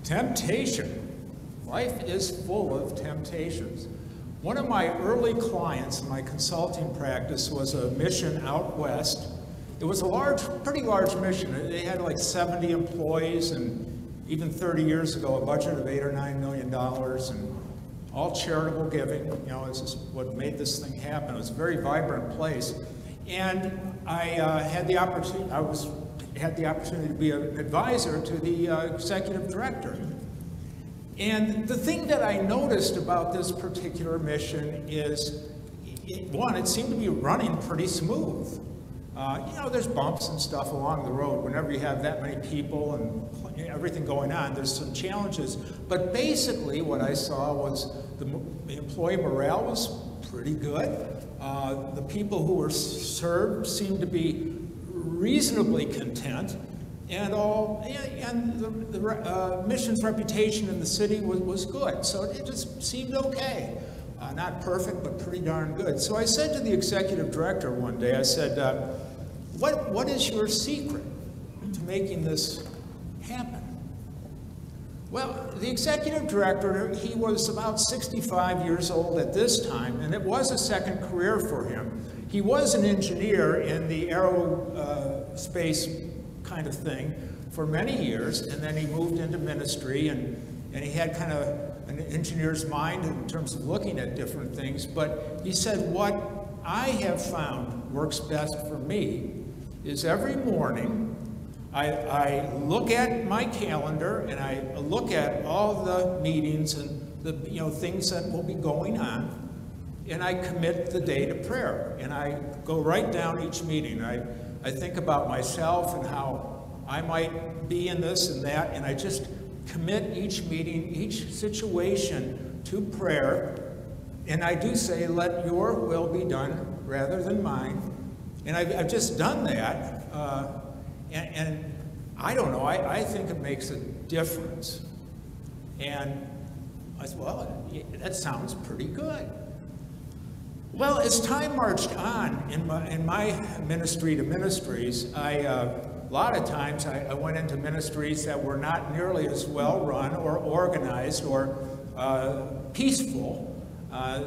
Temptation. Life is full of temptations. One of my early clients in my consulting practice was a mission out west. It was a pretty large mission. They had like 70 employees, and even 30 years ago, a budget of $8 or $9 million, and all charitable giving. You know, this is what made this thing happen. It was a very vibrant place. And I had the opportunity to be an advisor to the executive director. And the thing that I noticed about this particular mission is, one, it seemed to be running pretty smooth. You know, there's bumps and stuff along the road. Whenever you have that many people and everything going on, there's some challenges. But basically, what I saw was the employee morale was pretty good. The people who were served seemed to be reasonably content, and the mission's reputation in the city was good. So it just seemed okay. Not perfect, but pretty darn good. So I said to the executive director one day, I said, what is your secret to making this happen? Well, the executive director, he was about 65 years old at this time, and it was a second career for him. He was an engineer in the aerospace kind of thing for many years, and then he moved into ministry, and he had kind of an engineer's mind in terms of looking at different things. But he said, what I have found works best for me is every morning I look at my calendar and I look at all the meetings and the things that will be going on, and I commit the day to prayer. And I go right down each meeting. I think about myself and how I might be in this and that, and I just commit each meeting, each situation to prayer. And I do say, let your will be done rather than mine. And I've just done that. And I don't know, I think it makes a difference. And I said, well, that sounds pretty good. Well, as time marched on in my ministry to ministries, a lot of times I went into ministries that were not nearly as well run or organized or peaceful,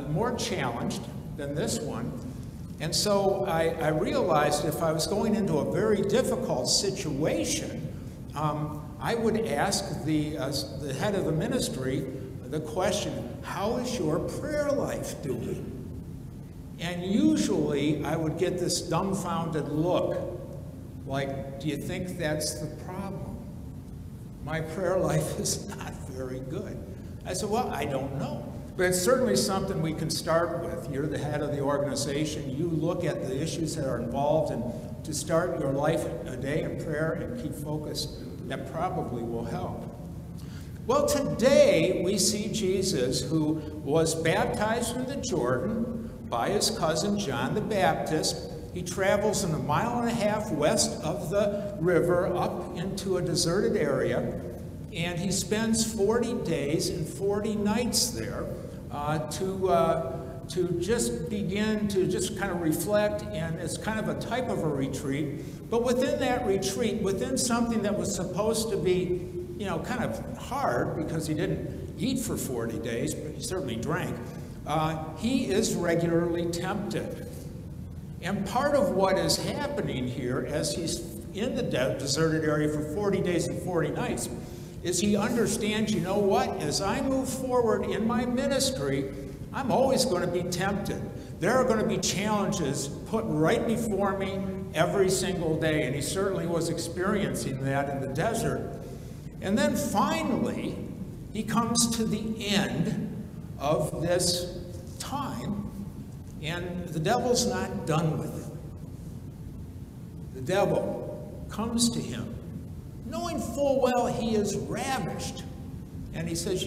more challenged than this one. And so I realized if I was going into a very difficult situation, I would ask the head of the ministry the question, how is your prayer life doing? And usually I would get this dumbfounded look, like, do you think that's the problem? My prayer life is not very good. I said, well, I don't know. But it's certainly something we can start with. You're the head of the organization. You look at the issues that are involved, and to start your life a day in prayer and keep focused, that probably will help. Well, today we see Jesus, who was baptized in the Jordan by his cousin John the Baptist. He travels in 1.5 miles west of the river up into a deserted area, and he spends 40 days and 40 nights there to just begin to just kind of reflect, and it's kind of a type of a retreat. But within that retreat, within something that was supposed to be, kind of hard because he didn't eat for 40 days, but he certainly drank, he is regularly tempted. And part of what is happening here as he's in the deserted area for 40 days and 40 nights is he understands, you know what, as I move forward in my ministry, I'm always going to be tempted. There are going to be challenges put right before me every single day, and he certainly was experiencing that in the desert. And then finally, he comes to the end of this time, and the devil's not done with him. The devil comes to him, knowing full well he is ravished. And he says,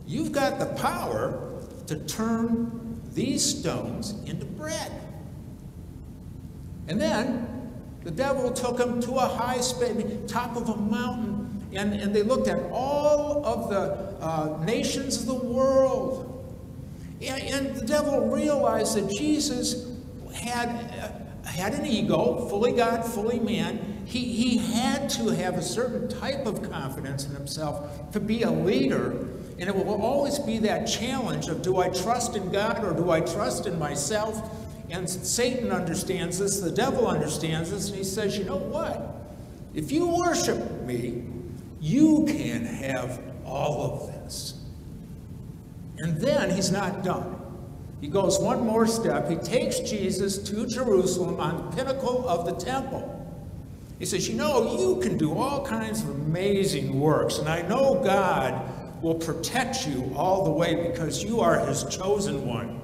you've got the power to turn these stones into bread. And then the devil took him to a high top of a mountain, and they looked at all of the nations of the world. And the devil realized that Jesus had an ego, fully God, fully man. He had to have a certain type of confidence in himself to be a leader, and it will always be that challenge of, do I trust in God or do I trust in myself? And Satan understands this, the devil understands this, and he says, you know what? If you worship me, you can have all of this. And then he's not done. He goes one more step. He takes Jesus to Jerusalem on the pinnacle of the temple. He says, you know, you can do all kinds of amazing works, and I know God will protect you all the way because you are his chosen one.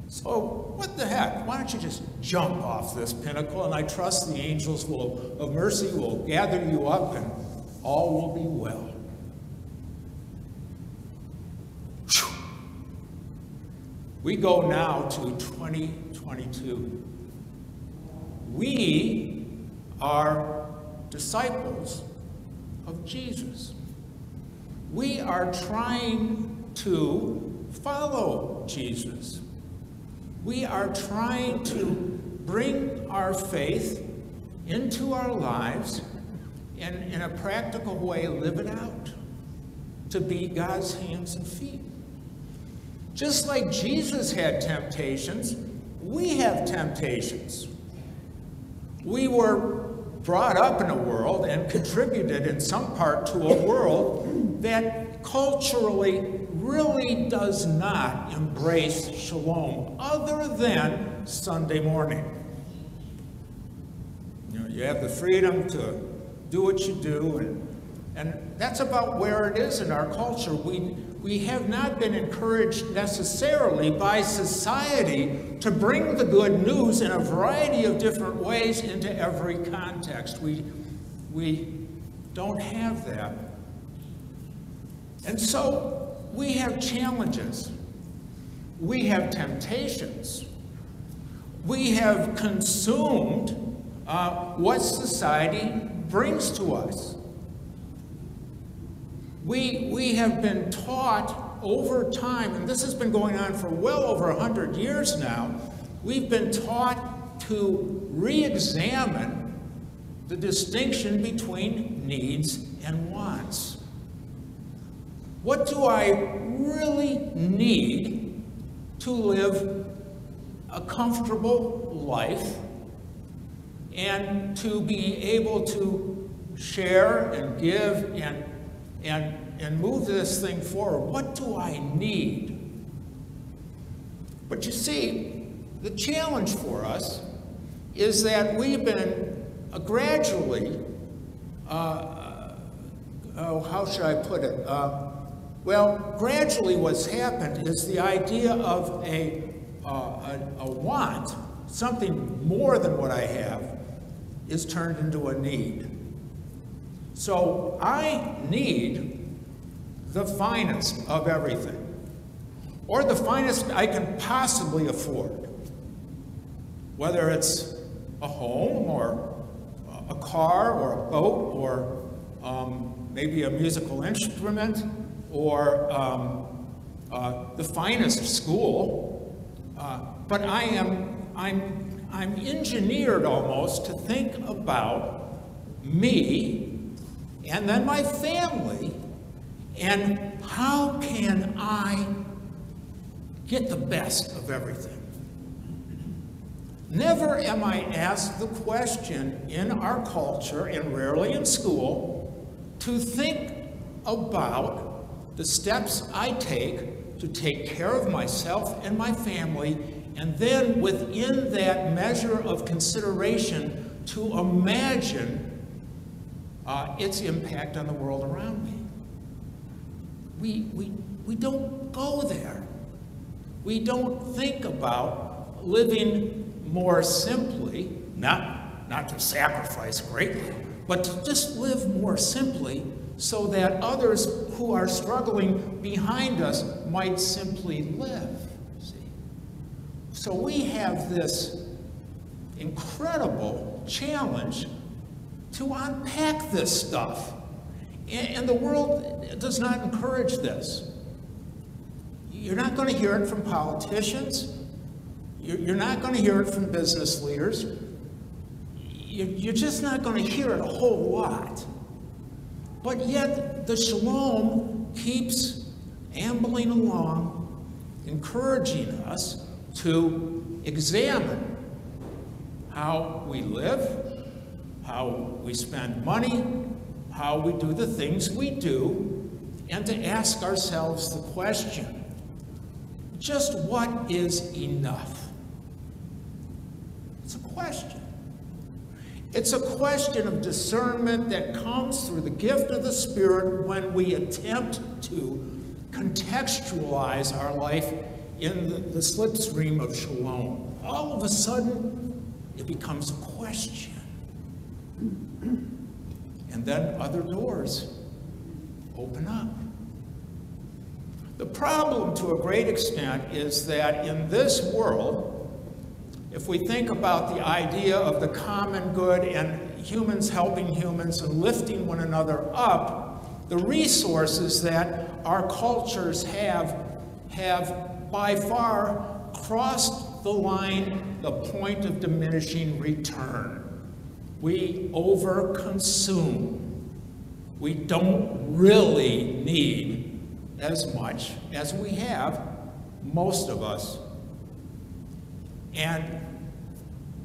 So what the heck? Why don't you just jump off this pinnacle, and I trust the angels of mercy will gather you up, and all will be well. Whew. We go now to 2022. We are disciples of Jesus. We are trying to follow Jesus. We are trying to bring our faith into our lives and in a practical way live it out, to be God's hands and feet. Just like Jesus had temptations, we have temptations. We were brought up in a world and contributed in some part to a world that culturally really does not embrace shalom other than Sunday morning. You know, you have the freedom to do what you do, and that's about where it is in our culture. We have not been encouraged necessarily by society to bring the good news in a variety of different ways into every context. We don't have that. And so we have challenges. We have temptations. We have consumed what society brings to us. We have been taught over time, and this has been going on for well over 100 years now, we've been taught to re-examine the distinction between needs and wants. What do I really need to live a comfortable life and to be able to share and give and move this thing forward? What do I need? But you see, the challenge for us is that we've been gradually, how should I put it? Gradually what's happened is the idea of a want, something more than what I have, is turned into a need. So I need the finest of everything, or the finest I can possibly afford, whether it's a home or a car or a boat or maybe a musical instrument or the finest school. But I'm engineered almost to think about me and then my family, and how can I get the best of everything? Never am I asked the question in our culture, and rarely in school, to think about the steps I take to take care of myself and my family, and then within that measure of consideration to imagine its impact on the world around me. We don't go there. We don't think about living more simply, not to sacrifice greatly, but to just live more simply so that others who are struggling behind us might simply live. See? So we have this incredible challenge to unpack this stuff. And the world does not encourage this. You're not going to hear it from politicians. You're not going to hear it from business leaders. you're just not going to hear it a whole lot. But yet the shalom keeps ambling along, encouraging us to examine how we live, how we spend money, how we do the things we do, and to ask ourselves the question, just what is enough? It's a question. It's a question of discernment that comes through the gift of the Spirit when we attempt to contextualize our life in the slipstream of shalom. All of a sudden, it becomes a question. And then other doors open up. The problem, to a great extent, is that in this world, if we think about the idea of the common good and humans helping humans and lifting one another up, the resources that our cultures have by far crossed the line, the point of diminishing return. We overconsume. We don't really need as much as we have, most of us. And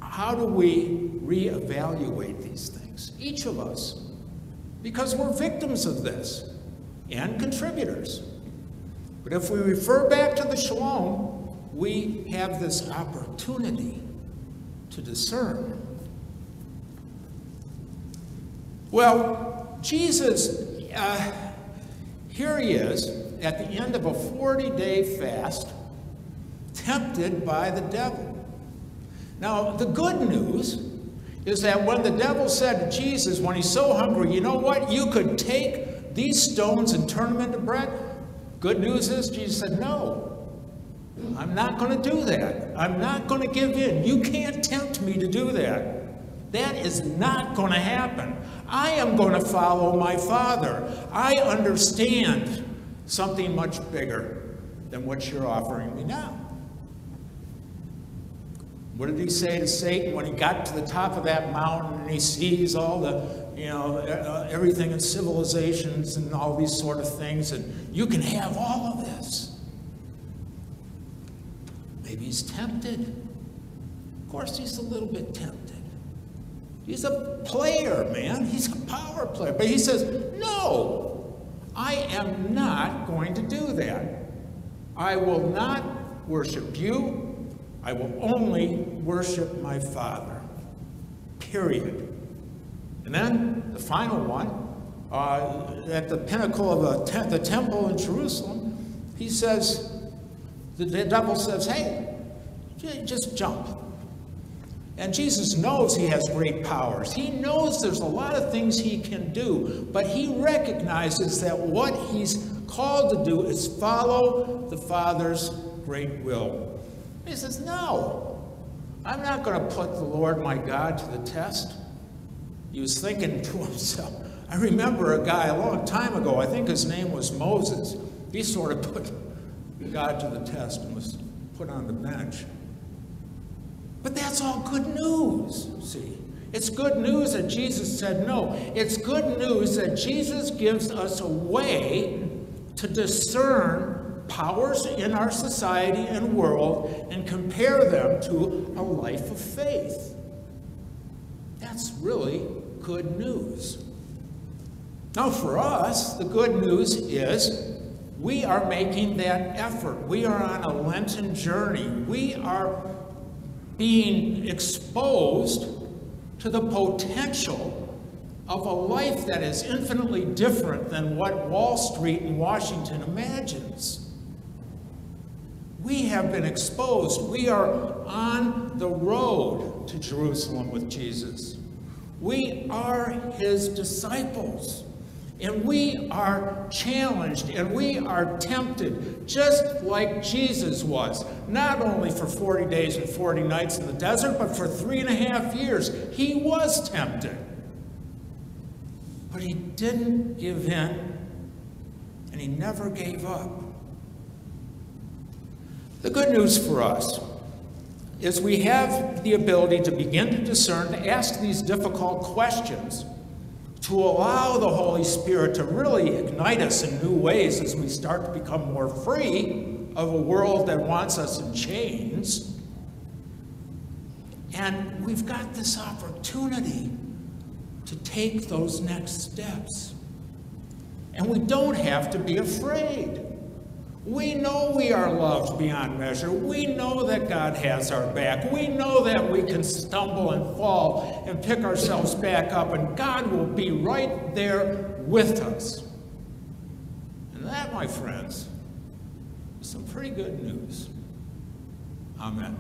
how do we reevaluate these things? Each of us. Because we're victims of this and contributors. But if we refer back to the shalom, we have this opportunity to discern. Well, Jesus, here he is at the end of a 40-day fast, tempted by the devil. Now, the good news is that when the devil said to Jesus, when he's so hungry, you know what, you could take these stones and turn them into bread. Good news is, Jesus said, no, I'm not going to do that. I'm not going to give in. You can't tempt me to do that. That is not going to happen. I am going to follow my Father. I understand something much bigger than what you're offering me now. What did he say to Satan when he got to the top of that mountain and he sees all the, everything in civilizations and all these sort of things, and you can have all of this? Maybe he's tempted. Of course, he's a little bit tempted. He's a player, man. He's a power player. But he says, no, I am not going to do that. I will not worship you. I will only worship my Father, period. And then the final one, at the pinnacle of the temple in Jerusalem, he says, the devil says, hey, just jump. And Jesus knows he has great powers. He knows there's a lot of things he can do, but he recognizes that what he's called to do is follow the Father's great will. He says, no, I'm not going to put the Lord my God to the test. He was thinking to himself. I remember a guy a long time ago, I think his name was Moses. He sort of put God to the test and was put on the bench. But that's all good news, see. It's good news that Jesus said no. It's good news that Jesus gives us a way to discern powers in our society and world and compare them to a life of faith. That's really good news. Now for us, the good news is we are making that effort. We are on a Lenten journey. We are being exposed to the potential of a life that is infinitely different than what Wall Street and Washington imagines. We have been exposed. We are on the road to Jerusalem with Jesus. We are his disciples. And we are challenged and we are tempted, just like Jesus was. Not only for 40 days and 40 nights in the desert, but for 3.5 years, he was tempted. But he didn't give in, and he never gave up. The good news for us is we have the ability to begin to discern, to ask these difficult questions, to allow the Holy Spirit to really ignite us in new ways as we start to become more free of a world that wants us in chains. And we've got this opportunity to take those next steps. And we don't have to be afraid. We know we are loved beyond measure. We know that God has our back. We know that we can stumble and fall and pick ourselves back up, and God will be right there with us. And that, my friends, is some pretty good news. Amen.